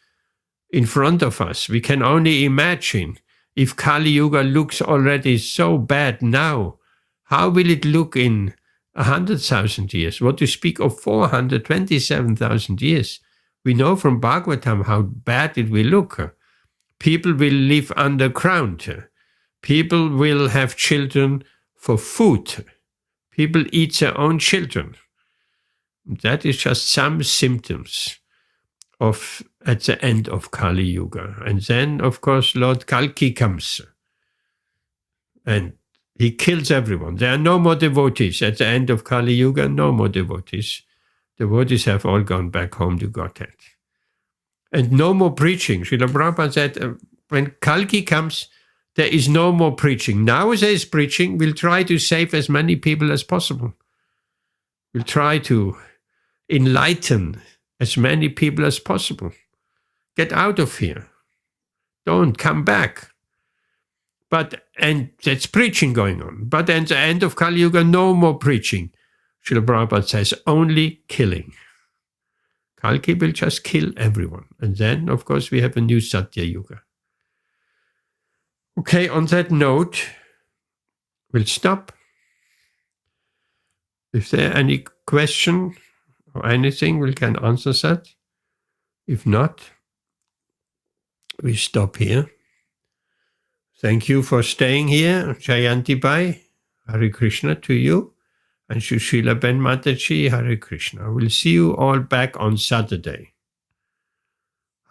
in front of us, we can only imagine if Kali Yuga looks already so bad now, how will it look in 100,000 years? What to speak of 427,000 years? We know from Bhagavatam how bad it will look. People will live underground. People will have children for food. People eat their own children. That is just some symptoms of at the end of Kali Yuga. And then, of course, Lord Kalki comes and he kills everyone. There are no more devotees. At the end of Kali Yuga, no more devotees. Devotees have all gone back home to Godhead. And no more preaching. Srila Prabhupada said, when Kalki comes, there is no more preaching. Now there is preaching. We'll try to save as many people as possible. We'll try to enlighten as many people as possible. Get out of here. Don't come back. And that's preaching going on. But at the end of Kali Yuga, no more preaching. Srila Prabhupada says, only killing. Kalki will just kill everyone. And then, of course, we have a new Satya Yuga. Okay, on that note, we'll stop. If there are any question or anything, we can answer that. If not, we stop here. Thank you for staying here, Jayanti Bai. Hare Krishna to you. And Shushila Ben Mataji, Hare Krishna. We'll see you all back on Saturday.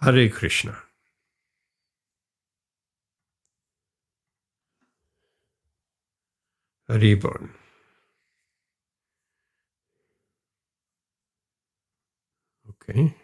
Hare Krishna. Haribol. Okay.